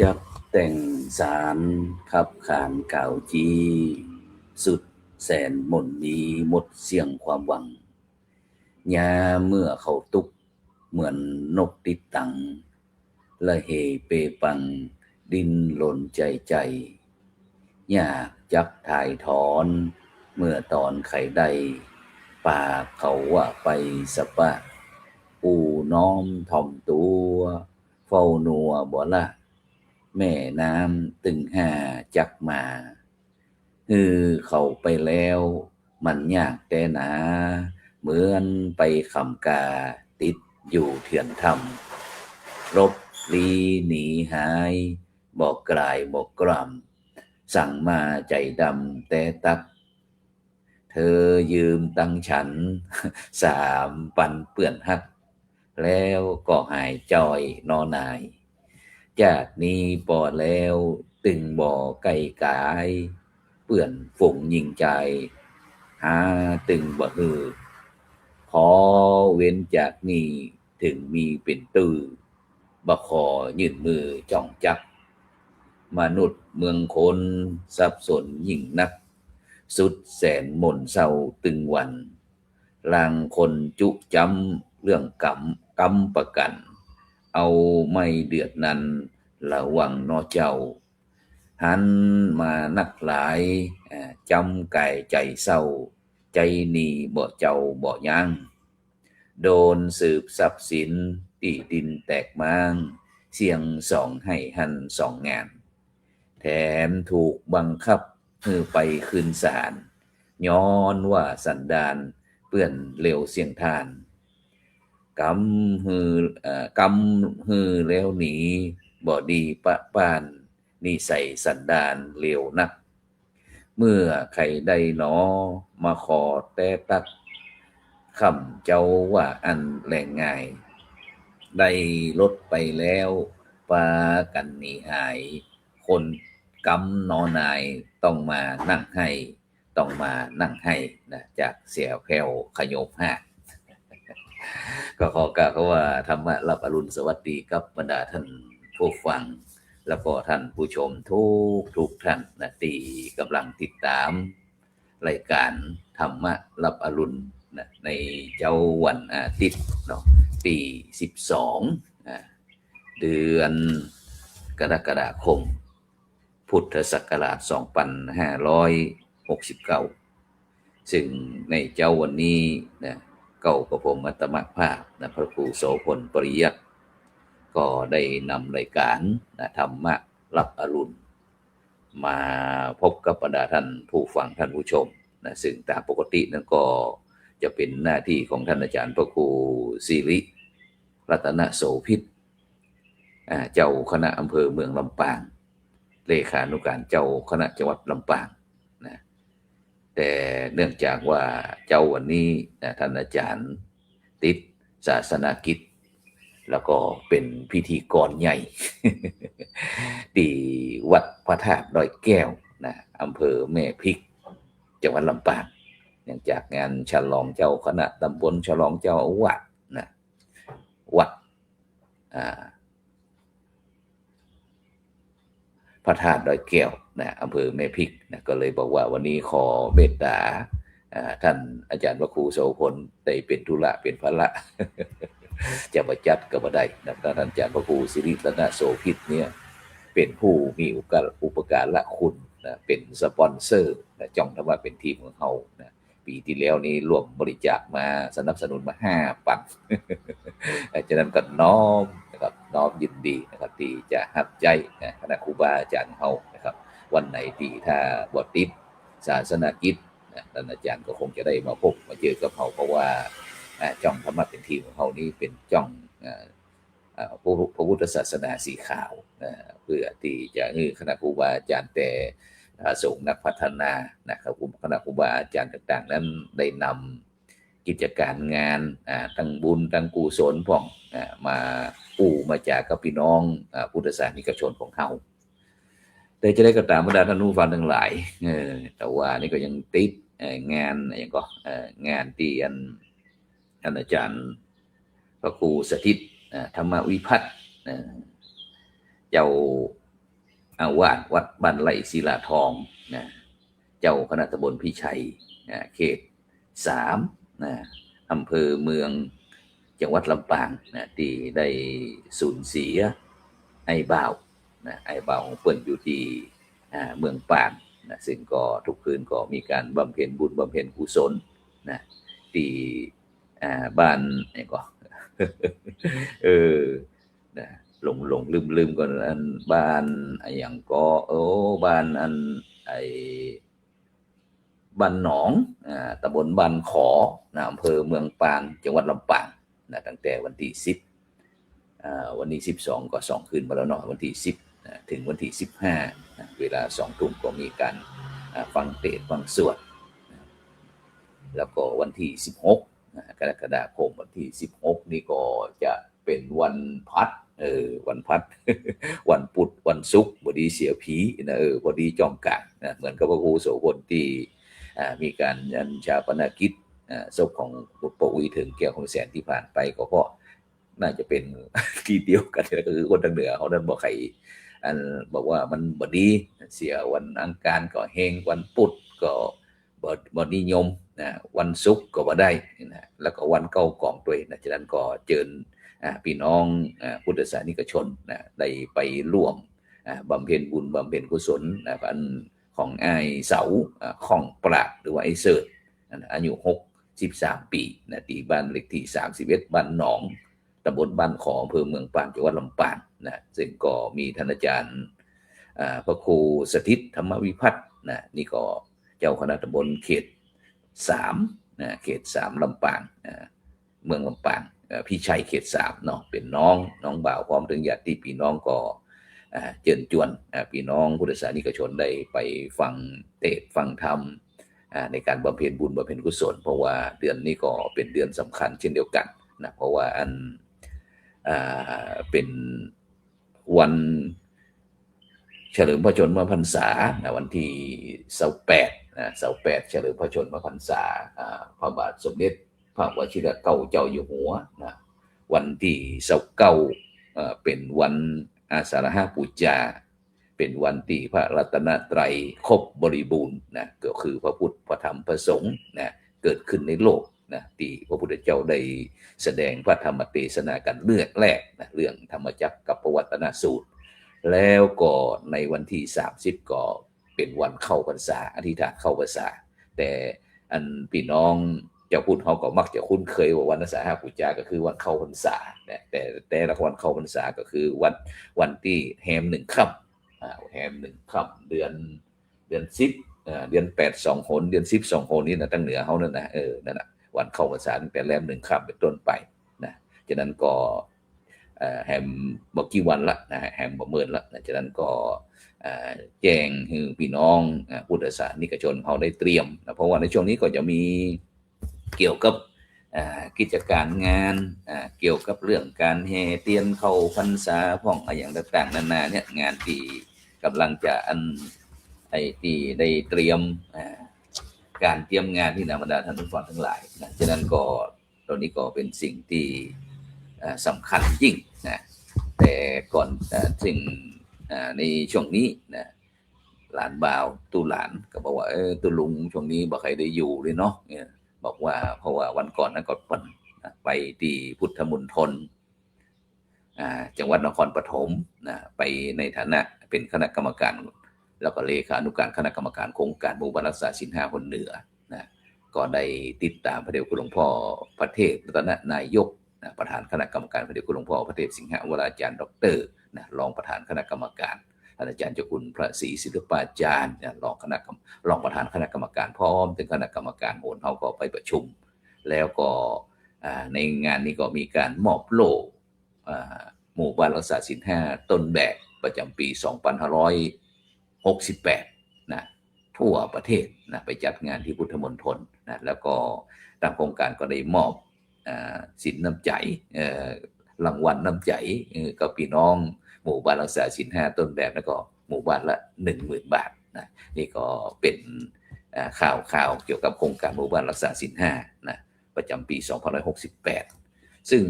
จักแต่งสารขับขานก่าวจีสุดแสนหม่นมีหมดเสียงความหวังยาเมื่อเขาตุกเหมือนนกติดตังละเหเปปังดินหล่นใจใจอยากจักถ่ายถอนเมื่อตอนไข่ใดปากเขาว่าไปสปะปูน้อมถ่อมตัวเฝ้านัวบ่ละแม่น้ำตึงหาจักมาเขาไปแล้วมันยากแต่หนาเหมือนไปคำกาติดอยู่เถื่อนถ้ำรบลีหนีหายบอกกลายบอกกล่ำสั่งมาใจดำแต่ตักเธอยืมตังฉันสามปันเปื้อนหักแล้วก็หายจอยนอนายจากนี้ปอแล้วตึงบ่อไก่กายเปื่อนฝงยิงใจหาตึงบ่ฮือขอเว้นจากนี้ถึงมีเป็นตื้อบ่ขอยื่นมือจ้องจักมนุษย์เมืองคนสับสนยิ่งนักสุดแสนหม่นเศร้าตึงวันลางคนจุจำเรื่องกรรมประกันเอาไม่เดือดนั้นระวังนอเจ้าหันมานักหลายจำไก่ใจเศร้าใจนีบ่เจ้าบ่ยังโดนสืบทรัพย์สินที่ดินแตกมางเสียงสองให้หันสองงานแถมถูกบังคับให้ไปคืนศาลย้อนว่าสันดานเปื้อนเลวเสียงทานกำฮือแล้วหนีบ่ดีปะปานนิสัยสันดานเลวนักเมื่อใครได้หนอมาขอแต่ตักคำเจ้าว่าอันแรงง่ายได้ลดไปแล้วปากันหนีหายคนกำนอนายต้องมานั่งให้ต้องมานั่งให้นะจากเสียแผ่วขยบห้าก็ขอกล่าวว่าธรรมะรับอรุณสวัสดีกับบรรดาท่านผู้ฟังแล้วก็ท่านผู้ชมทุกท่านนะที่กำลังติดตามรายการธรรมะรับอรุณนะในเจ้าวันอาทิตย์เนาะปี12เดือนกรกฎาคมพุทธศักราช2569ซึ่งในเจ้าวันนี้นะเก้ากับผมอัตมภาพนะพระครูโสพลปริยัติก็ได้นำรายการนะธรรมะรับอรุณมาพบกับบรรดาท่านผู้ฟังท่านผู้ชมนะซึ่งตามปกตินั้นก็จะเป็นหน้าที่ของท่านอาจารย์พระครูศิริรัตนโสภิตเจ้าคณะอำเภอเมืองลำปางเลขานุการเจ้าคณะจังหวัดลำปางนะแต่เนื่องจากว่าเจ้าวันนี้นะท่านอาจารย์ติดศาสนกิจแล้วก็เป็นพิธีกรใหญ่ ที่วัดพระธาตุดอยแก้วนะอำเภอแม่พริกจังหวัดลำปางเนื่องจากงานฉลองเจ้าคณะตำบลฉลองเจ้าอาวาสนะวัดพระธาตุดอยแก้วนะอำเภอแม่พริกนะก็เลยบอกว่าวันนี้ขอเมตตาท่านอาจารย์พระครูโสพลได้เป็นธุระเป็นภาระ จะมาจัดก็บ่ได้นะท่านอาจารย์พระครูศิริรัตนโสภิตเนี่ยเป็นผู้มีอุปการะคุณนะเป็นสปอนเซอร์นะจ้องทำว่าเป็นทีมของเขานะปีที่แล้วนี้รวมบริจาคมาสนับสนุนมา5 ปันฉะนั้นก็น้อม นะครับน้อมยินดีนะครับที่จะรับใจนะคณะครูบาอาจารย์เฮานะครับวันไหนที่ถ้าบ่ติดศาสนกิจนะท่านอาจารย์ก็คงจะได้มาพบมาเจอกับเฮาเพราะว่าจ้องธรรมะเป็นทีของเฮานี้เป็นจ้องพระพุทธศาสนาสีขาวเพื่อที่จะให้คณะครูบาอาจารย์แต่สงฆ์นักพัฒนานะครับคณะครูบาอาจารย์ต่างๆนั้นได้นำกิจการงานทั้งบุญทั้งกุศลพ่องมามาจากกับพี่น้องพุทธศาสนิกชนของเขาแต่จะได้ก็ตามบรรดาท่านผู้ฟังทั้งหลายแต่ว่านี่ก็ยังติดงานอย่างก็งานที่อันอาจารย์พระครูสถิตธรรมวิพัฒน์เจ้าอาวาสวัดบ้านไร่ศิลาทองนะเจ้าคณะตำบลพิชัยเขต3อำเภอเมืองจังหวัดลำปางที่ได้สูญเสียไอ้บ่าวไอ้บ่าวของเพิ่นอยู่ที่เมืองปางซึ่งก็ทุกคืนก็มีการบำเพ็ญบุญบำเพ็ญกุศลที่บ้านนี่ก็หลงลืมก่อนอันบ้านอย่างก็บ้านอันบ้านหนองตำบลบ้านขออำเภอเมืองปางจังหวัดลำปางตั้งแต่วันที่10วันนี้12ก็2คืนมาแล้วเนาะวันที่10ถึงวันที่15เวลา2 ทุ่มก็มีการฟังเทศน์ฟังสวดแล้วก็วันที่16กรกฎาคมวันที่16นี่ก็จะเป็นวันพัดวันพัด วันพุธวันศุกร์บดีเสียผีนะบดีจอมกลางเหมือนกับพระครูโสพลที่มีการชาปนกิจศพของปู่อุ๋ยถึงแก้วของแสนที่ผ่านไปก็เพราะน่าจะเป็นที่เดียวกันก็คือคนทางเหนือเขานั้นบอกใครบอกว่ามันบดีเสียวันอังคารก็เฮงวันพุธก็บ่นิยมวันศุกร์ก็บ่ได้แล้วก็วันเก้ากองด้วยฉะนั้นก็เชิญพี่น้องพุทธศาสนิกชนได้ไปร่วมบำเพ็ญบุญบำเพ็ญกุศลของไอ้เสาของปราดหรือว่าไอ้เสิร์ชอายุ63 ปีที่บ้านเลขที่31บ้านหนองตำบลบ้านขออำเภอเมืองปางจังหวัดลำปางซึ่งก็มีท่านอาจารย์พระครูสถิตธรรมวิพัฒน์นี่ก็เจ้าคณะตำบลเขต3เขต3ลำปางเมืองลำปางพี่ชัยเขต3เนาะเป็นน้องบ่าวพร้อมถึงญาติพี่น้องก็เชิญชวนพี่น้องพุทธศาสนิกชนได้ไปฟังเทศน์ฟังธรรมในการบำเพ็ญบุญบำเพ็ญกุศลเพราะว่าเดือนนี้ก็เป็นเดือนสำคัญเช่นเดียวกันเพราะว่าเป็นวันเฉลิมพระชนมพรรษาวันที่28เฉลิมพระชนมพรรษาพระบาทสมเด็จพระวชิรเกล้าเจ้าอยู่หัววันที่29เป็นวันอาสาฬหบูชาเป็นวันที่พระรัตนตรัยครบบริบูรณ์ก็คือพระพุทธพระธรรมพระสงฆ์เกิดขึ้นในโลกที่พระพุทธเจ้าได้แสดงพระธรรมเทศนากันเรื่องแรกเรื่องธรรมจักรกับปวัตนสูตรแล้วก็ในวันที่30ก็เป็นวันเข้าพรรษาอธิษฐานเข้าพรรษาแต่พี่น้องเจ้าพุทธเขาก็มักจะคุ้นเคยว่าวันอาสาฬหบูชาก็คือวันเข้าพรรษาแต่ละวันเข้าพรรษาก็คือวันที่แฮม1 ค่ำแฮม1 ค่ำเดือน10เดือน8 2 หนเดือน10 2 หนนี่ตั้งเหนือเขานั่นนั่นวันเข้าพรรษาตั้งแต่แรม1 ค่ำเป็นต้นไปฉะนั้นก็แฮมบ่กี่วันละแฮมบ่เมินละฉะนั้นก็แจ้งให้พี่น้องพุทธศาสนิกชนเขาได้เตรียมเพราะว่าในช่วงนี้ก็จะมีเกี่ยวกับกิจการงานเกี่ยวกับเรื่องการแห่เทียนเข้าพรรษาพ่องอะไรอย่างต่างๆนานาเนี่ยงานที่กำลังจะที่ได้เตรียมการเตรียมงานที่บรรดาท่านผู้ฟังทั้งหลายฉะนั้นก็ตอนนี้ก็เป็นสิ่งที่สำคัญยิ่งแต่ก่อนสิ่งในช่วงนี้หลานบ่าวตุหลานก็บอกว่าตุลุงช่วงนี้บ่ใครได้อยู่เลยเนาะบอกว่าเพราะว่าวันก่อนนั้นก็ไปที่พุทธมณฑลจังหวัดนครปฐมไปในฐานะเป็นคณะกรรมการแล้วก็เลขานุการคณะกรรมการโครงการหมู่บ้านรักษาศีล5คนเหนือก็ได้ติดตามพระเดชคุณหลวงพ่อพระเทพรัตนนายก นะประธานคณะกรรมการพระเดชคุณหลวงพ่อพระเทพสิงหวราจารย์ดรนะรองประธานคณะกรรมการท่านอาจารย์เจ้าคุณพระศรีศิลปาจารย์นะรองประธานคณะกรรมการพร้อมถึงคณะกรรมการโหนเขาก็ไปประชุมแล้วก็ในงานนี้ก็มีการมอบโล่หมู่บ้านรักษาศีล5ต้นแบบประจำปี 2568 นะทั่วประเทศนะไปจัดงานที่พุทธมณฑลนะแล้วก็ตามโครงการก็ได้มอบสินน้ำใจรางวัลน้ำใจกับพี่น้องหมู่บ้านรักษาศีล5ต้นแบบแล้วก็หมู่บ้านละ 10,000 บาทนะนี่ก็เป็นข่าวเกี่ยวกับโครงการหมู่บ้านรักษาศีล5นะประจำปี 2568 ซึ่ง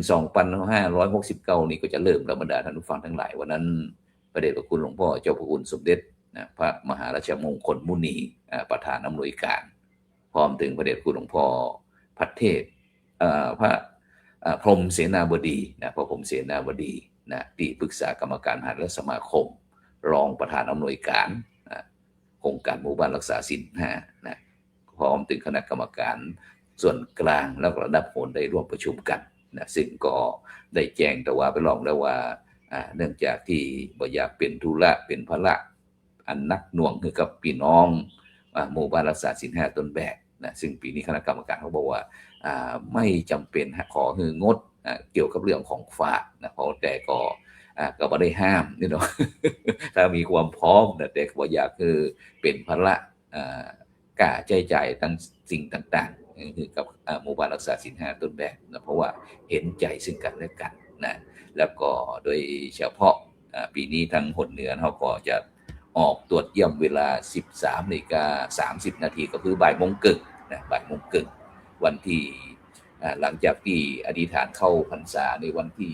2569 นี้ก็จะเริ่มแล้วบรรดาท่านผู้ฟังทั้งหลายวันนั้นพระเดชพระคุณหลวงพ่อเจ้าพระคุณสมเด็จนะพระมหาราชมงคลมุนีประธานอำนวยการพร้อมถึงพระเดชพระคุณหลวงพ่อพัฒเทพพระพรหมเสนาบดีนะพระพรหมเสนาบดีนะที่ปรึกษากรรมการมหาเถรสมาคมรองประธานอำนวยการโครงการหมู่บ้านรักษาศีล5นะพร้อมถึงคณะกรรมการส่วนกลางแล้วก็ระดับโหนได้ร่วมประชุมกันนะซึ่งก็ได้แจ้งแต่ว่าไปลองแล้วว่าเนื่องจากที่บ่อยากเป็นธุระเป็นภาระอันนักหน่วงคือกับพี่น้องหมู่บ้านรักษาศีล5ต้นแบบนะซึ่งปีนี้คณะกรรมการเขาบอกว่าไม่จำเป็นขอคืองดเกี่ยวกับเรื่องของฝากนะเพราะแต่ก็ไม่ได้ห้ามนี่เนาะ ถ้ามีความพร้อมนะแต่ว่าอยากคือเป็นภาระกล้าใจใจทั้งสิ่งต่างๆคือกับหมู่บ้านรักษาศีล5ต้นแบบนะเพราะว่าเห็นใจซึ่งกันและกันนะแล้วก็โดยเฉพาะปีนี้ทางหนเหนือเขาก็จะออกตรวจเยี่ยมเวลา 13:30 นาทีก็คือบ่ายโมงครึ่งนะบ่ายโมงครึ่งวันที่หลังจากที่อธิษฐานเข้าพรรษาในวันที่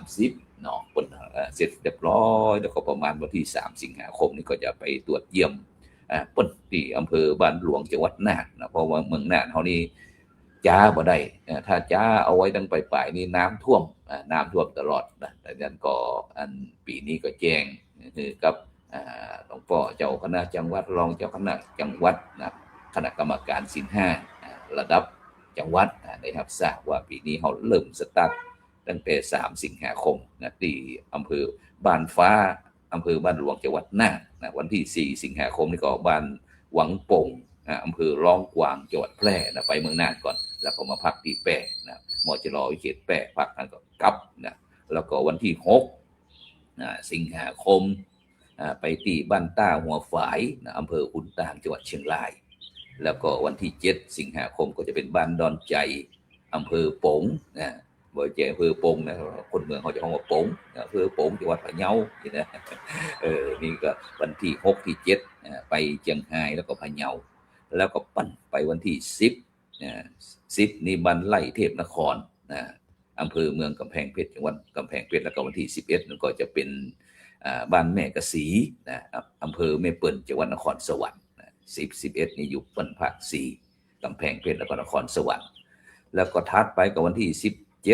30เนาะคนเสร็จเรียบร้อยแล้วก็ประมาณวันที่3สิงหาคมนี่ก็จะไปตรวจเยี่ยมปนที่อำเภอบ้านหลวงจังหวัดน่านนะเพราะว่าเมืองน่านเฮานี่จ้าบ่ได้ถ้าจ้าเอาไว้ตั้งปลายๆนี่น้ำท่วมตลอดนะแต่นั้นก็ปีนี้ก็แจ้งคือกับหลวงพ่อเจ้าคณะจังหวัดรองเจ้าคณะจังหวัดนะคณะกรรมการศีล5ระดับจังหวัดได้รับทราบว่าปีนี้เฮาเริ่มสตาร์ทตั้งแต่3สิงหาคมนะที่อำเภอบ้านฟ้าอำเภอบ้านหลวงจังหวัดน่านนะวันที่4สิงหาคมนี่ก็บ้านหวังโป่งอำเภอร้องกวางจังหวัดแพร่นะไปเมืองน่านก่อนแล้วก็มาพักที่แปะนะมจรวิเขตแปะพักนั้นก็กลับนะแล้วก็วันที่6สิงหาคมไปที่บ้านต้าหัวฝายนะอำเภอขุนตางจังหวัดเชียงรายแล้วก็วันที่7สิงหาคมก็จะเป็นบ้านดอนใจอำเภอปงนะบ่อยแจ้อำเภอปงนะคนเมืองเขาจะเรียกว่าปงอำเภอปงจังหวัดพะเยานี่นะนี่ก็วันที่6ที่7ไปเชียงรายแล้วก็พะเยาแล้วก็ปั่นไปวันที่10นี่บ้านไร่เทพนครนะอำเภอเมืองกำแพงเพชรจังหวัดกำแพงเพชรแล้วก็วันที่11นั่นก็จะเป็นบ้านแม่กะสีนะอำเภอแม่เปิ่นจังหวัดนครสวรรค์10-11นี่อยู่เปิ้นภาค4กำแพงเพชรแล้วก็นครสวรรค์แล้วก็ถัดไปกับวันที่17 18 19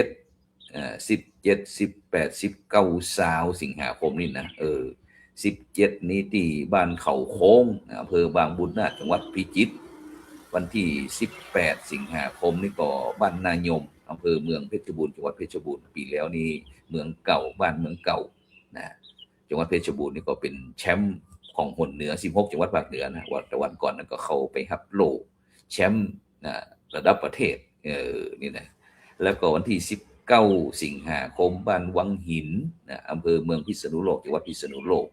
20สิงหาคมนี่นะ17นี้ที่บ้านเขาโค้งอำเภอบางบุญนาถจังหวัดพิจิตรวันที่18สิงหาคมนี่ก็บ้านนายมอำเภอเมืองเพชรบูรณ์จังหวัดเพชรบูรณ์ปีแล้วนี่เมืองเก่าบ้านเมืองเก่านะจังหวัดเพชรบูรณ์นี่ก็เป็นแชมป์ของหนเหนือ16จังหวัดภาคเหนือนะวันก่อนนั้นก็เข้าไปรับโล่แชมป์ระดับประเทศนี่นะแล้วก็วันที่19สิงหาคมบ้านวังหินนะอำเภอเมืองพิษณุโลกจังหวัดพิษณุโลก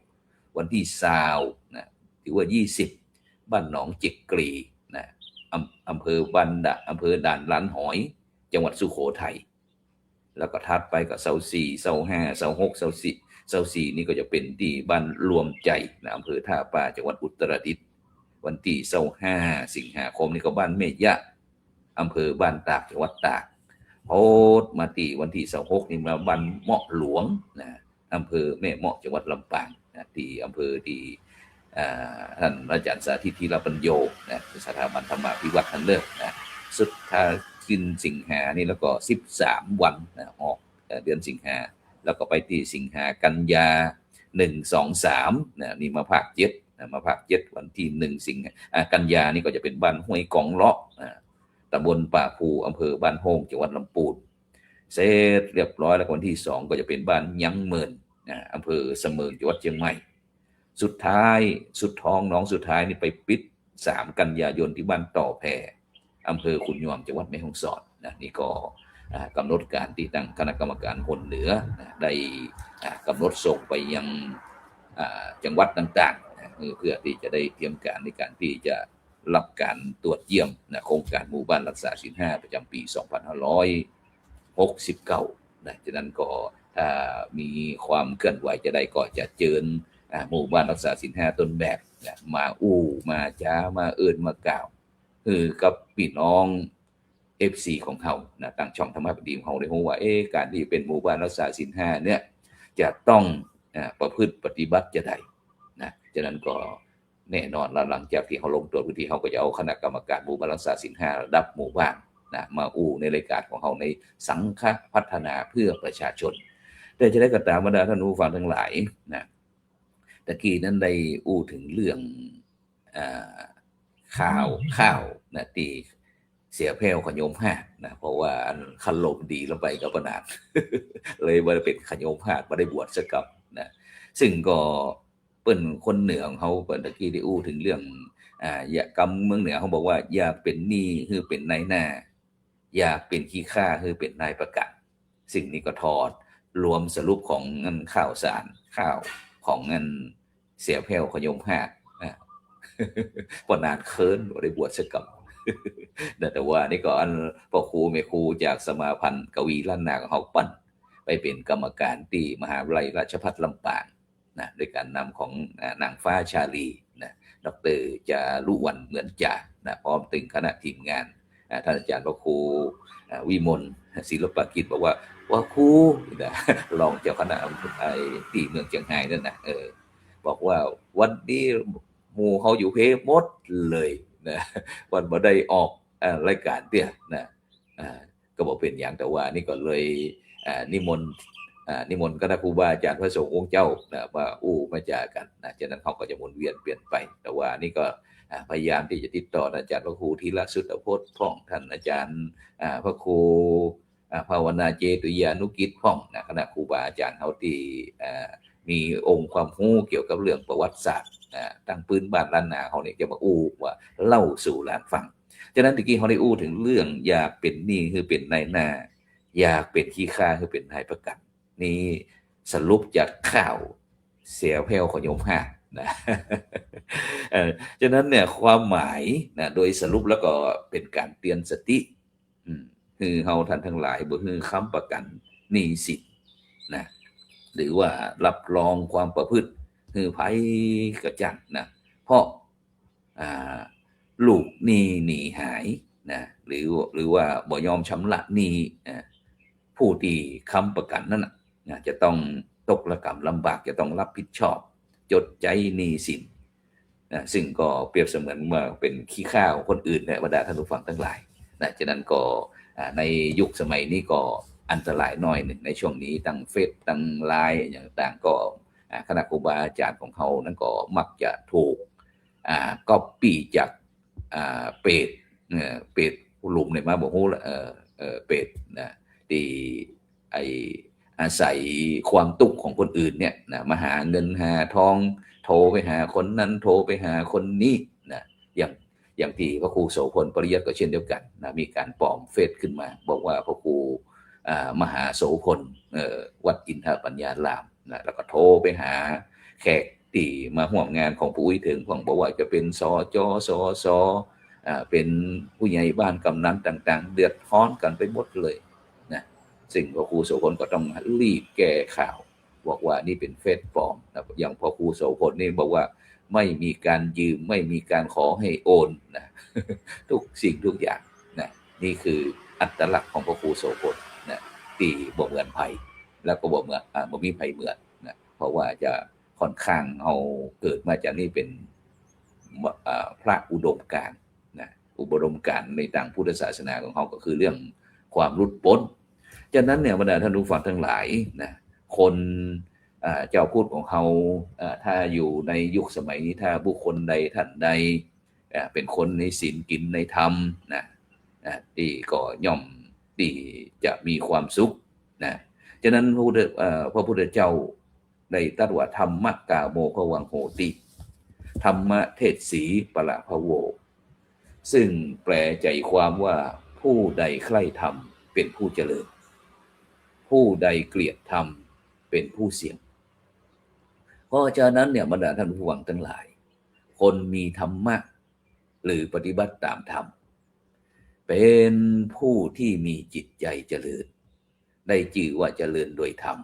วันที่20นะถือว่า20บ้านหนองจิกกรีนะอำเภออำเภอด่านล้านหอยจังหวัดสุโขทัยแล้วก็ถัดไปก็24 25 26 24นี่ก็จะเป็นที่บ้านรวมใจนะอำเภอท่าป่าจังหวัดอุตรดิตถ์วันที่25สิงหาคมนี่ก็บ้านเมยะอำเภอบ้านตากจังหวัดตากโพดมาที่วันที่26นี่มาบ้านเมาะหลวงนะอำเภอแม่เมาะจังหวัดลำปางนะที่อำเภอที่ท่านอาจารย์สาธิตธีรปัญโยนะสถาบันธรรมาภิวัตน์ท่านเลิกนะสุดท้ายสิงหานี่แล้วก็13วันนะออกเดือนสิงหาแล้วก็ไปที่สิงหากันยา1 2 3นะนี่มาภาค7นะมาภาค7วันที่1กันยานี่ก็จะเป็นบ้านห้วยกองเลาะ ตำบลป่าภูอำเภอบ้านโฮงจังหวัดลำพูนเสร็จเรียบร้อยแล้ววันที่2ก็จะเป็นบ้านยังเมินอำเภอเสมิงจังหวัดเชียงใหม่สุดท้ายสุดท้องน้องสุดท้ายนี่ไปปิด3 กันยายนที่บ้านต่อแพอำเภอขุนยวมจังหวัดแม่ฮ่องสอนนี่ก็กำหนดการที่ตั้งคณะกรรมการคนเหนือได้กำหนดส่งไปยังจังหวัดต่างๆเพื่อที่จะได้เตรียมการในการที่จะรับการตรวจเยี่ยมโครงการหมู่บ้านรักษาศีล5ประจำปี2569จากนั้นก็ถ้ามีความเคลื่อนไหวจะได้ก็จะเชิญหมู่บ้านรักษาศีล5ต้นแบบมามาจ้ามาเอิ้นมากล่าวคือกับพี่น้อง FC ของเขาตั้งช่องธรรมะปฏิมของเขาได้รู้ว่าการที่เป็นหมู่บ้านรักษาศีล5เนี่ยจะต้องประพฤติปฏิบัติจะได้จากนั้นก็แน่นอนหลังจากที่เขาลงตัวพื้นที่เขาก็จะเอาคณะกรรมการหมู่บ้านรักษาศีล5ระดับหมู่บ้านมาในรายการของเขาในสังฆพัฒนาเพื่อประชาชนแต่จะได้กระตามบรรดาท่านผู้ฟังทั้งหลายตะกี้นั้นได้ถึงเรื่องข่าวตีเสียแพ้วขยมหาดเพราะว่าคันลมดีลงไปกับประนานเลยมาเป็นขยมหาดมาได้บวชสักกับซึ่งก็เปิ้นคนเหนือของเขาเปิ้นตะกี้ได้ถึงเรื่องอย่ากำเมืองเหนือเขาบอกว่าอย่าเป็นหนี้คือเป็นนายหน้าอย่าเป็นขี้ข้าคือเป็นนายประกันสิ่งนี้ก็ถอดรวมสรุปของเงินข่าวสารข่าวของเงินเสียแพ้วขยมหาดปนานเคินได้บวชสักกับแต่ว่านี่ก็พ่อครูแม่ครูจากสมาพันธ์กวีล้านนาของเขาปั้นไปเป็นกรรมการที่มหาวิทยาลัยราชภัฏลำปางด้วยการนำของนางฟ้าชาลีดร.จารุวรรณเหมือนจ่าพร้อมตึงคณะทีมงานท่านอาจารย์พระครูวิมลศิลปกิจบอกว่าครูรองเจ้าคณะที่เมืองเชียงรายนั่นบอกว่าวันนี้หมู่เขาอยู่เพหมดเลยวันบ่ได้ออกรายการเตี้ยก็บอกเป็นอย่างแต่ว่านี่ก็เลยนิมนต์คณะครูบาอาจารย์พระสงฆ์องค์เจ้าว่ามาจากันจากนั้นเขาก็จะหมุนเวียนเปลี่ยนไปแต่ว่านี่ก็พยายามที่จะติดต่ออาจารย์พระครูธีรสุทธพจน์พ่องท่านอาจารย์พระครูภาวนาเจตุยานุกิจพ่องคณะครูบาอาจารย์เขาที่มีองค์ความรู้เกี่ยวกับเรื่องประวัติศาสตร์ตั้งปืนบ้านล้านนาเขาเนี่ยจะมาว่าเล่าสู่หลานฟังฉะนั้นตะกี้เขาได้ถึงเรื่องอยากเป็นหนี้คือเป็นนายหน้าอยากเป็นขี้ข้าคือเป็นนายประกันนี่สรุปจากข่าวเสียแพ้วขยมหาฉะนั้นเนี่ยความหมายโดยสรุปแล้วก็เป็นการเตือนสติคือเฮาท่านทั้งหลายบ่ฮือค้ำประกันหนี้สินหรือว่ารับรองความประพฤติคือไผกระจังเพราะลูกหนี้หายหรือว่าบ่ยอมชำระหนี้ผู้ที่ค้ำประกันนั้นจะต้องตกระกำลำบากจะต้องรับผิดชอบจดใจหนี้สินซึ่งก็เปรียบเสมือนว่าเป็นขี้ข้าของคนอื่นในบรรดาท่านผู้ฟังทั้งหลายฉะนั้นก็ในยุคสมัยนี้ก็อันตรายน้อยหนึ่งในช่วงนี้ตั้งเฟซตั้งไลน์อย่างต่างก็คณะครูบาอาจารย์ของเขานั้นก็มักจะถูกก๊อปปี้จากเป็ดหลุมเนี่ยมาบอกว่าเป็ดที่อาศัยความตุกข์ของคนอื่นเนี่ยมาหาเงินหาทองโทรไปหาคนนั้นโทรไปหาคนนี้อย่างที่พระครูโสพลปริยัติก็เช่นเดียวกันมีการปลอมเฟซขึ้นมาบอกว่าพระครูมหาโสพลวัดอินทปัญญารามแล้วก็โทรไปหาแขกที่มาร่วมงานของผู้วิถึงของบอกว่าจะเป็นสจสสเป็นผู้ใหญ่บ้านกำนันต่างๆเดือดร้อนกันไปหมดเลยสิ่งพระครูโสพลก็ต้องรีบแก้ข่าวบอกว่านี่เป็นเฟซปลอมอย่างพระครูโสพลนี่บอกว่าไม่มีการยืมไม่มีการขอให้โอนทุกสิ่งทุกอย่างนี่คืออัตลักษณ์ของพระครูโสพลที่บ่เหมือนไผแล้วก็บ่เหมือนบ่มีไผเหมือนเพราะว่าจะค่อนข้างเอาเกิดมาจากนี่เป็นพระอุดมการณ์อุดมการณ์ในทางพุทธศาสนาของเขาก็คือเรื่องความหลุดพ้นฉะนั้นเนี่ยบรรดาท่านผู้ฟังทั้งหลายคนเจ้าพูดของเขาถ้าอยู่ในยุคสมัยนี้ถ้าบุคคลใดท่านใดเป็นคนในศีลกินในธรรม ที่ก็ย่อมที่จะมีความสุขนะฉะนั้นพระพุทธเจ้าได้ตรัสว่าธรรมะกาโมภวังโหติธรรมะเทศสีปะละภโวซึ่งแปลใจความว่าผู้ใดใคร่ธรรมเป็นผู้เจริญผู้ใดเกลียดธรรมเป็นผู้เสี่ยงเพราะฉะนั้นเนี่ยบรรดาท่านผู้ฟังทั้งหลายคนมีธรรมะหรือปฏิบัติตามธรรมเป็นผู้ที่มีจิตใจเจริญได้ชื่อว่าเจริญโดยธรรม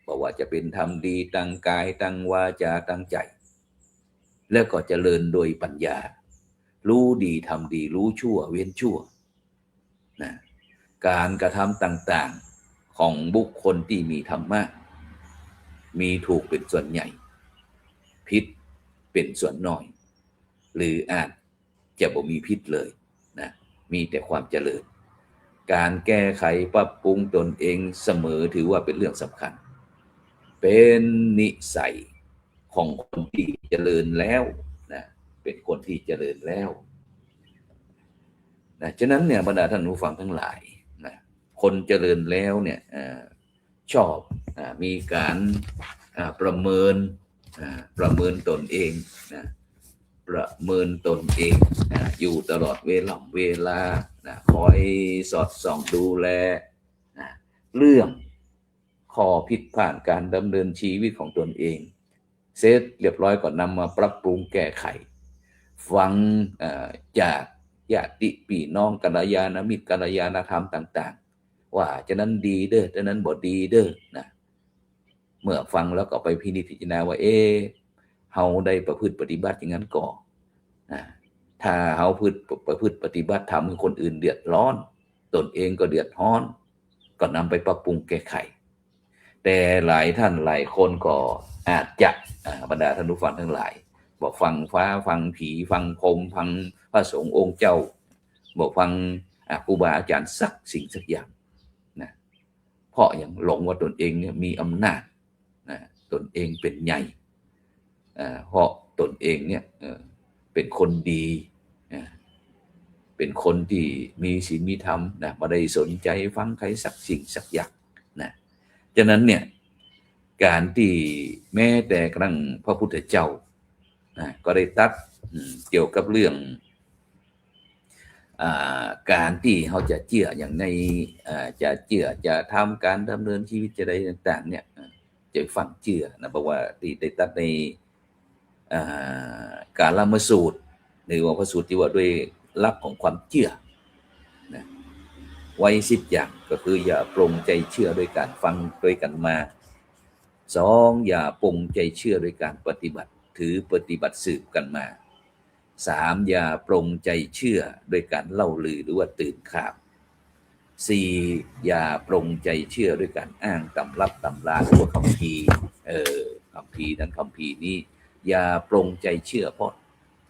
เพราะว่าจะเป็นธรรมดีตั้งกายตั้งวาจาตั้งใจแล้วก็เจริญโดยปัญญารู้ดีทำดีรู้ชั่วเว้นชั่วนะการกระทำต่างๆของบุคคลที่มีธรรมะมีถูกเป็นส่วนใหญ่ผิดเป็นส่วนน้อยหรืออาจจะบ่มีผิดเลยนะมีแต่ความเจริญการแก้ไขปรับปรุงตนเองเสมอถือว่าเป็นเรื่องสำคัญเป็นนิสัยของคนที่เจริญแล้วนะเป็นคนที่เจริญแล้วนะฉะนั้นเนี่ยบรรดาท่านผู้ฟังทั้งหลายนะคนเจริญแล้วเนี่ยชอบมีการประเมินตนเองนะประเมินตนเองอยู่ตลอดเวลาคอยสอดส่องดูแลเรื่องข้อผิดพลาดการดำเนินชีวิตของตนเองเสร็จเรียบร้อยก็นำมาปรับปรุงแก้ไขฟังจากญาติพี่น้องกัลยาณมิตรกัลยาณธรรมต่างๆว่าจะนั้นดีเด้อจะนั้นบ่ดีเด้อนะเมื่อฟังแล้วก็ไปพินิจพิจารณาว่าเฮาได้ประพฤติปฏิบัติอย่างนั้นก่อนถ้าเฮาประพฤติปฏิบัติทำให้คนอื่นเดือดร้อนตนเองก็เดือดร้อนก็นำไปปรับปรุงแก้ไขแต่หลายท่านหลายคนก็อาจจะบรรดาท่านผู้ฟังทั้งหลายบอกฟังฟ้าฟังผีฟังพรหมฟังพระสงฆ์องค์เจ้าบอกฟังครูบาอาจารย์สักสิ่งสักอย่างนะเพราะอย่างหลงว่าตนเองเนี่ยมีอำนาจตนเองเป็นใหญ่เพราะตนเองเนี่ยเป็นคนดีเป็นคนที่มีศีลมีธรรมนะไม่ได้สนใจฟังใครสักสิ่งสักอย่างนะฉะนั้นเนี่ยการที่แม้แต่กระทั่งพระพุทธเจ้าก็ได้ตรัสเกี่ยวกับเรื่องการที่เขาจะเชื่ออย่างในจะเชื่อจะทำการดำเนินชีวิตจะได้ต่างๆเนี่ยจะฟังเชื่อนะเพราะว่าที่ได้ตรัสในการละมสูตรหรือว่าพระสูตรที่ว่าด้วยหลักของความเชื่อนะไว้10อย่างก็คืออย่าปรงใจเชื่อโดยการฟังโดยกันมา2อย่าปรงใจเชื่อโดยการปฏิบัติถือปฏิบัติสืบกันมา3อย่าปรงใจเชื่อโดยการเล่าลือหรือว่าตื่นข่าว4อย่าปรงใจเชื่อด้วยการอ้างตำรับตำราหรือว่าคัมภีร์คัมภีร์นั้นคัมภีร์นี้อย่าปรงใจเชื่อเพราะ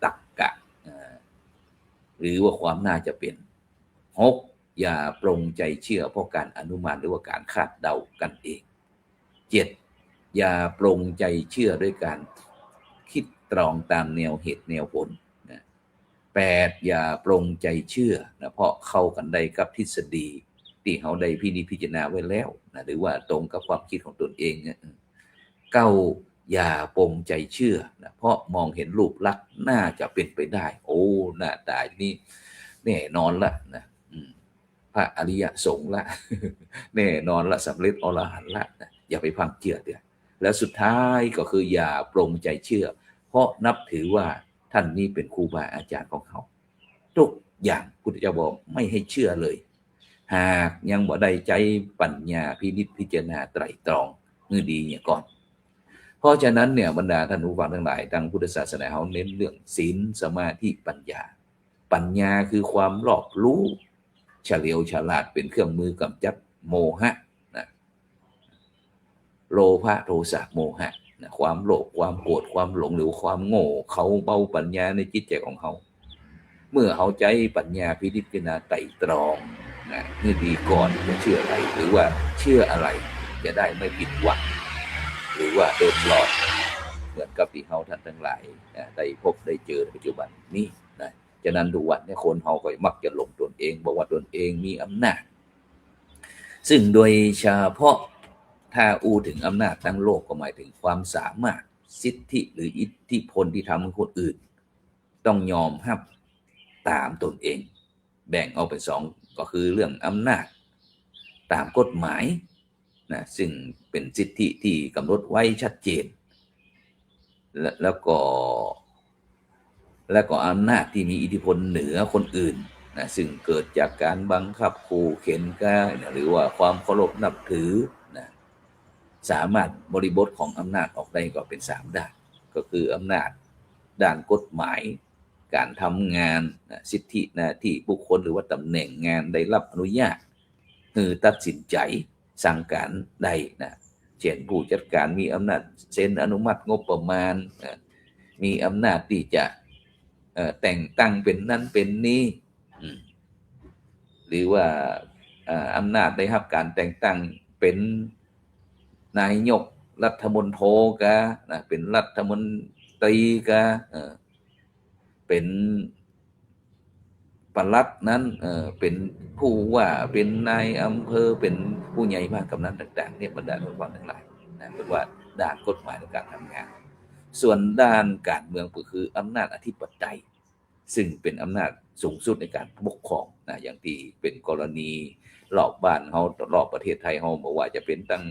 ตรรกะหรือว่าความน่าจะเป็น6อย่าปรงใจเชื่อเพราะการอนุมานหรือว่าการคาดเดากันเอง7อย่าปรงใจเชื่อด้วยการคิดตรองตามแนวเหตุแนวผล8อย่าปรงใจเชื่อนะเพราะเข้ากันได้กับทฤษฎีที่เขาได้พิจารณาไว้แล้วนะหรือว่าตรงกับความคิดของตนเองเนี่ย9อย่าปรงใจเชื่อนะเพราะมองเห็นรูปลักษณ์น่าจะเป็นไปได้โอ้หน้าตานี่แน่นอนละนะพระอริยสงฆ์ละแน่นอนละสำเร็จอรหันต์ละนะอย่าไปพังเชื่อเดี๋ยวแล้วสุดท้ายก็คืออย่าปรงใจเชื่อเพราะนับถือว่าท่านนี้เป็นครูบาอาจารย์ของเขาทุกอย่างพุทธเจ้าบอกไม่ให้เชื่อเลยหากยังบ่ได้ใจปัญญาพินิจพิจารณาไตร่ตรองมือดีเนี่ยก่อนเพราะฉะนั้นเนี่ยบรรดาท่านผู้ฟังทั้งหลายทางพุทธศาสนาเขาเน้นเรื่องศีลสมาธิปัญญาคือความรอบรู้เฉลียวฉลาดเป็นเครื่องมือกำจัดโมหะนะโลภะโทสะโมหะนะความโลภความโกรธความหลงหรือความโง่เขาเบาปัญญาในจิตใจของเขาเมื่อเขาใจปัญญาพิจารณาไตร่ตรองนะเมื่อดีก่อนจะเชื่ออะไรหรือว่าเชื่ออะไรจะได้ไม่ผิดหวังหรือว่าโดนหลอกเหมือนกับที่เขาท่านทั้งหลายได้พบได้เจอในปัจจุบันนี้นะ ฉะนั้นทุกวันเนี่ยคนเฮาก็มักจะหลงตนเองบอกว่าตนเองมีอำนาจซึ่งโดยเฉพาะถ้าอู้ถึงอำนาจทั้งโลกก็หมายถึงความสามารถสิทธิหรืออิทธิพลที่ทำให้คนอื่นต้องยอมรับตามตนเองแบ่งออกเป็นสองก็คือเรื่องอำนาจตามกฎหมายนะซึ่งเป็นสิทธิที่กำหนดไว้ชัดเจนแล้วก็อำนาจที่มีอิทธิพลเหนือคนอื่นนะซึ่งเกิดจากการบังคับขู่เข็นกันหรือว่าความเคารพนับถือนะสามารถบริบทของอำนาจออกได้ก็เป็น3ด้านก็คืออำนาจด้านกฎหมายการทำงานนะสิทธิหน้าที่บุคคลหรือว่าตำแหน่งงานได้รับอนุญาตคือตัดสินใจสั่งการได้นะเช่นผู้จัดการมีอำนาจเซ็นอนุมัติงบประมาณมีอำนาจที่จะแต่งตั้งเป็นนั้นเป็นนี้หรือว่าอำนาจได้รับการแต่งตั้งเป็นนายกรัฐมนตรีกะนะเป็นรัฐมนตรีกะเป็นปลัดนั้นเป็นผู้ว่าเป็นนายอำเภอเป็นผู้ใหญ่บ้านกำนันต่างๆเนี่ยบรรดาคนฟังทั้งหลายนะเป็นว่าด้านกฎหมายในการทำงานส่วนด้านการเมืองก็คืออำนาจอธิปไตยซึ่งเป็นอำนาจสูงสุดในการปกครองนะอย่างที่เป็นกรณีรอบบ้านเฮารอบประเทศไทยเฮาบอกว่าจะเป็นตั้ง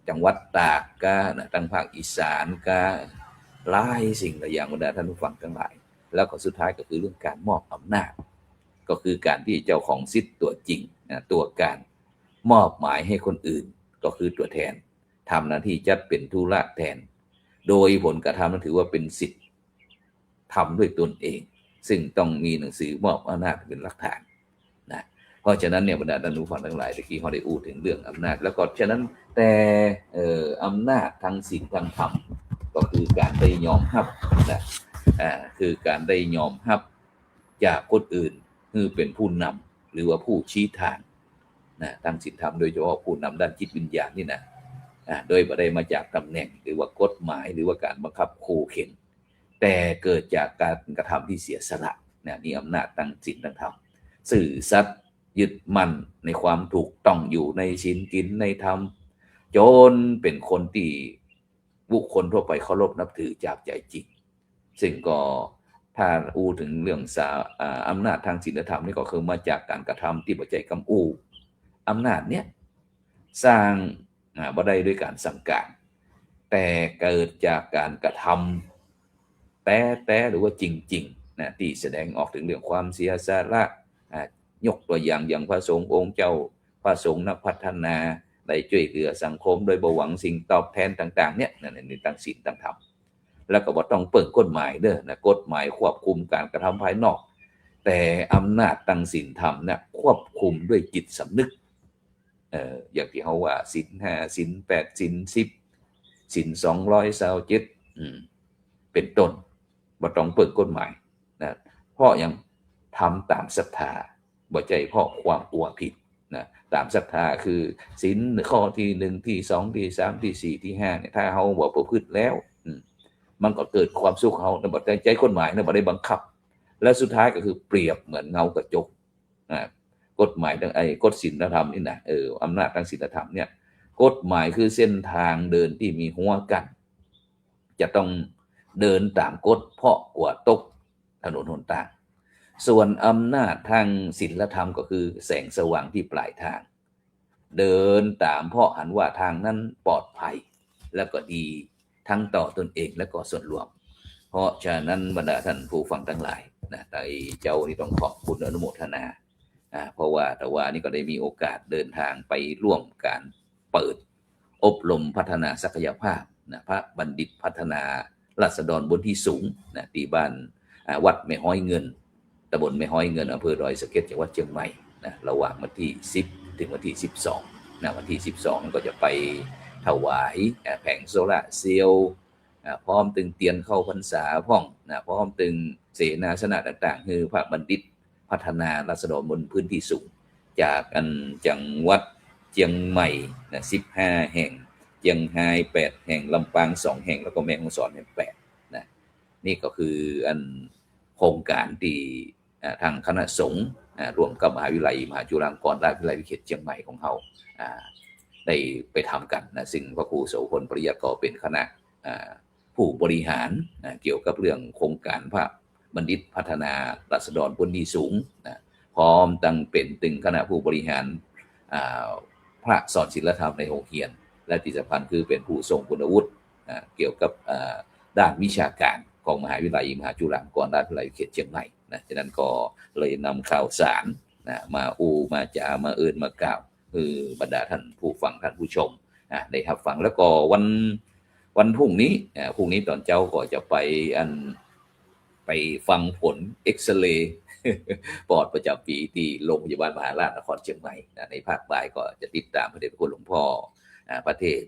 จังหวัดตากกะนะตั้งภาคอีสานกะหลายสิ่งหลายอย่างบรรดาท่านผู้ฟังทั้งหลายแล้วก็สุดท้ายก็คือเรื่องการมอบอำนาจก็คือการที่เจ้าของสิทธิ์ตัวจริงนะตัวการมอบหมายให้คนอื่นก็คือตัวแทนทำหน้าที่จัดเป็นธุระแทนโดยผลกระทำนั้นถือว่าเป็นสิทธิ์ทำด้วยตนเองซึ่งต้องมีหนังสือมอบอำนาจเป็นหลักฐานนะเพราะฉะนั้นเนี่ยบรรดาท่านผู้ฟังทั้งหลายตะกี้เขาได้อู้ถึงเรื่องอำนาจแล้วก็ฉะนั้นแต่อำนาจทางศีลทางธรรมก็คือการได้ยอมรับนะคือการได้ยอมรับจากคนอื่นคือเป็นผู้นำหรือว่าผู้ชี้ทางนะทางศีลธรรมโดยเฉพาะผู้นำด้านจิตวิญญาณนี่นะโดยไม่ได้มาจากตำแหน่งหรือว่ากฎหมายหรือว่าการบังคับขู่เข็นแต่เกิดจากการกระทำที่เสียสละนี่อำนาจทางศีลทางธรรมสื่อสัตย์ยึดมั่นในความถูกต้องอยู่ในศีลกินในธรรมจนเป็นคนที่บุคคลทั่วไปเคารพนับถือจากใจจริงซึ่งก็ถ้าอู้ถึงเรื่องอำนาจทางศีลธรรมนี่ก็คือมาจากการกระทำที่บ่ใจกำอู้อำนาจเนี้ยสร้างบ่ได้ด้วยการสั่งการแต่เกิดจากการกระทำแต่หรือว่าจริงๆนะที่แสดงออกถึงเรื่องความเสียสละยกตัวอย่างพระสงฆ์องค์เจ้าพระสงฆ์นักพัฒนาได้ช่วยเหลือสังคมโดยบ่หวังสิ่งตอบแทนต่างๆเนี่ยในทางศีลทางธรรมแล้วก็บ่ต้องเปิดกฎหมายเด้อนะกฎหมายควบคุมการกระทำภายนอกแต่อำนาจทางศีลธรรมเนี่ยควบคุมด้วยจิตสำนึกอย่างที่เขาว่าศีล5ศีล8ศีล10ศีล227เป็นต้นบ่ต้องเปิดกฎหมายนะเพราะยังทำตามศรัทธาบ่ใจเพราะความกลัวผิดนะตามศรัทธาคือศีลข้อที่1ที่2ที่3ที่4ที่5เนี่ยถ้าเฮาบ่ประพฤติแล้วมันก็เกิดความสุขเฮาแต่บ่ได้ใจกฎหมายนะบ่ได้บังคับและสุดท้ายก็คือเปรียบเหมือนเงากระจกกฎหมายกฎศีลธรรมนี่นะอำนาจทางศีลธรรมเนี่ยกฎหมายคือเส้นทางเดินที่มีหัวกันจะต้องเดินตามกฎเพราะกลัวตกถนนหนทางส่วนอำนาจทางศีลธรรมก็คือแสงสว่างที่ปลายทางเดินตามเพราะหันว่าทางนั้นปลอดภัยแล้วก็ดีทั้งต่อตนเองและก็ส่วนรวมเพราะฉะนั้นบรรดาท่านผู้ฟังทั้งหลายนะแต่เจ้านี่ต้องขอบคุณอนุโมทนาเพราะว่าแต่ว่านี่ก็ได้มีโอกาสเดินทางไปร่วมการเปิดอบรมพัฒนาศักยภาพนะพระบัณฑิตพัฒนาราษฎรบนที่สูงนะที่บ้านวัดแม่ห้อยเงินตำบลแม่ห้อยเงินอำเภอดอยสะเก็ดจังหวัดเชียงใหม่นะระหว่างวันที่10ถึงวันที่12นะวันที่12ก็จะไปถวายแผงโซล่าเซลล์พร้อมตึงเตียนเข้าพรรษาพร้อมนะพร้อมตึงเสนาสนะต่างๆคือพระบัณฑิตพัฒนาราษฎรบนพื้นที่สูงจากจังหวัดเชียงใหม่นะ15แห่งเชียงราย8แห่งลำปาง2แห่งแล้วก็แม่ฮ่องสอน8นะนี่ก็คือ โครงการที่ทางคณะสงฆ์รวมกับมหาวิทยาลัยมหาจุฬาลงกรณราชวิทยาลัยเขตเชียงใหม่ของเราได้ไปทำกันนะซึ่งพระครูโสพลปริยัติก็เป็นคณะผู้บริหารเกี่ยวกับเรื่องโครงการพระบัณฑิตพัฒนาราษฎรผลดีสูงพร้อมตั้งเป็นตึงคณะผู้บริหารพระสอนศิลธรรมในโรงเรียนและที่สำคัญคือเป็นผู้ทรงคุณวุฒิเกี่ยวกับด้านวิชาการของมหาวิทยาลัยมหาจุฬาลงกรณราชวิทยาลัยเขตเชียงใหม่นะฉะนั้นก็เลยนำข่าวสารมามาจามาเอิญมากล่าวคือบรรดาท่านผู้ฟังท่านผู้ชมได้รับฟังแล้วก็วันพรุ่งนี้ตอนเจ้าก็จะไปฟังผลเอ็กซเรย์ปอดประจำปีที่โรงพยาบาลมหาราชนครเชียงใหม่ในภาคบ่ายก็จะติดตามพระเดชพระคุณหลวงพ่อประเทศ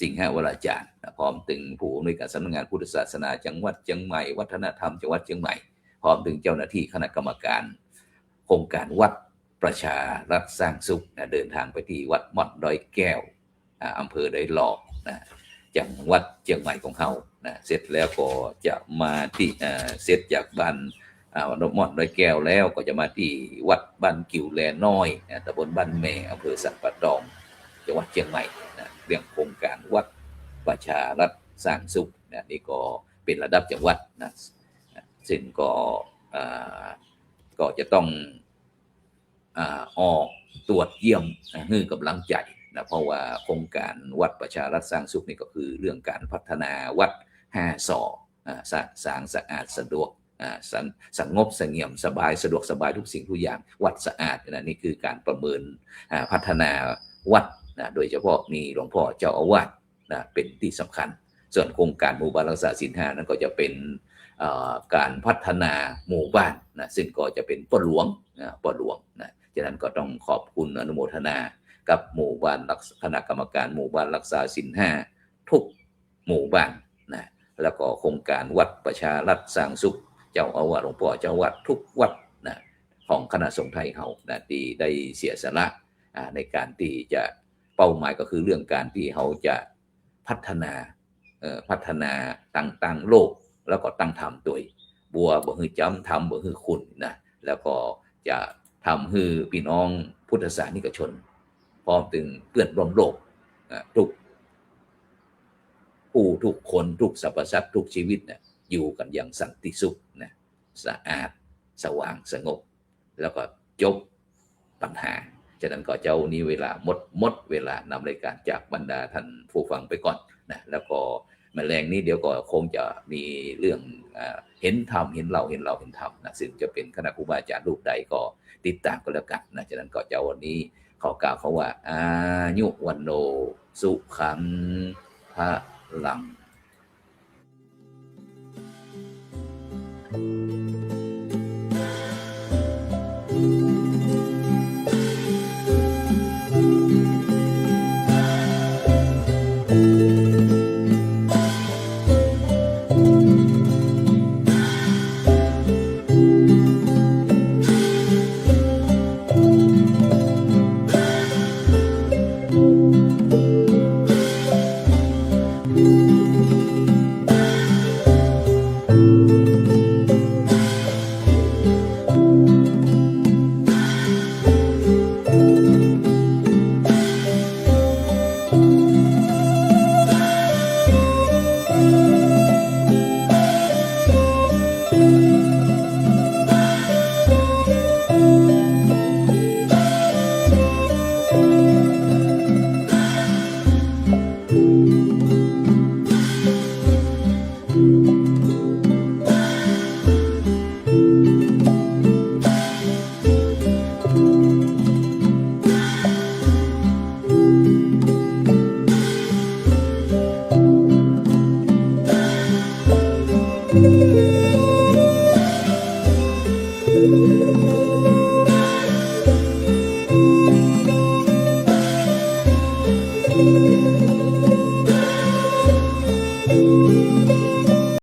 สิงหวราจารย์พร้อมถึงผู้อำนวยการสำนักงานพุทธศาสนาจังหวัดเชียงใหม่วัฒนธรรมจังหวัดเชียงใหม่พร้อมถึงเจ้าหน้าที่คณะกรรมการโครงการวัดประชารัฐสร้างสุขเดินทางไปที่วัดม่อนดอยแก้วอำเภอดอยหลอกจังหวัดเชียงใหม่ของเขาเสร็จแล้วก็จะมาที่เสร็จจากบ้านม่อนดอยแก้วแล้วก็จะมาที่วัดบ้านกิ่วแลน้อยตำบลบ้านแม่อำเภอสันป่าตองจังหวัดเชียงใหม่เรื่องโครงการวัดประชารัฐสร้างสุขนี่ก็เป็นระดับจังหวัดซึ่งก็จะต้องออกตรวจเยี่ยมให้กำลังใจเพราะว่าโครงการวัดประชารัฐสร้างสุขนี่ก็คือเรื่องการพัฒนาวัด5 สสร้างสะอาดสะดวกสงบเสงี่ยมสบายสะดวกสบายทุกสิ่งทุกอย่างวัดสะอาดนี่คือการประเมินพัฒนาวัดโดยเฉพาะมีหลวงพ่อเจ้าอาวาสเป็นที่สำคัญส่วนโครงการหมู่บ้านรักษาศีล 5นั้นก็จะเป็นการพัฒนาหมู่บ้านซึ่งก็จะเป็นปหลวงฉะนั้นก็ต้องขอบคุณอนุโมทนากับหมู่บ้านคณะกรรมการหมู่บ้านรักษาศีล 5ทุกหมู่บ้านแล้วก็โครงการวัดประชารัฐสร้างสุขเจ้าอาวาสหลวงพ่อเจ้าอาวาสทุกวัดของคณะสงฆ์ไทยเขาที่ได้เสียสละในการที่จะเป้าหมายก็คือเรื่องการที่เขาจะพัฒนาต่างๆโลกแล้วก็ตั้งธรรมโดยบัวบ่ฮือจำธรรมบ่ฮือคุณแล้วก็จะทำให้พี่น้องพุทธศาสนิกชนพร้อมถึงเพื่อนร่วมโลกทุกผู้ทุกคนทุกสรรพสัตว์ทุกชีวิตอยู่กันอย่างสันติสุขสะอาดสว่างสงบแล้วก็จบปัญหาฉะนั้นก็เจ้านี้เวลาหมดเวลานำรายการจากบรรดาท่านผู้ฟังไปก่อนแล้วก็แมลงนี้เดี๋ยวก็คงจะมีเรื่องเห็นธรรมเห็นเราเห็นธรรมซึ่งจะเป็นคณะครูบาอาจารย์รูปใดก็ติดตามกันแล้วกันฉะนั้นก็เจ้าวันนี้ขอกล่าวเขาว่าอายุวันโนสุขังพลัง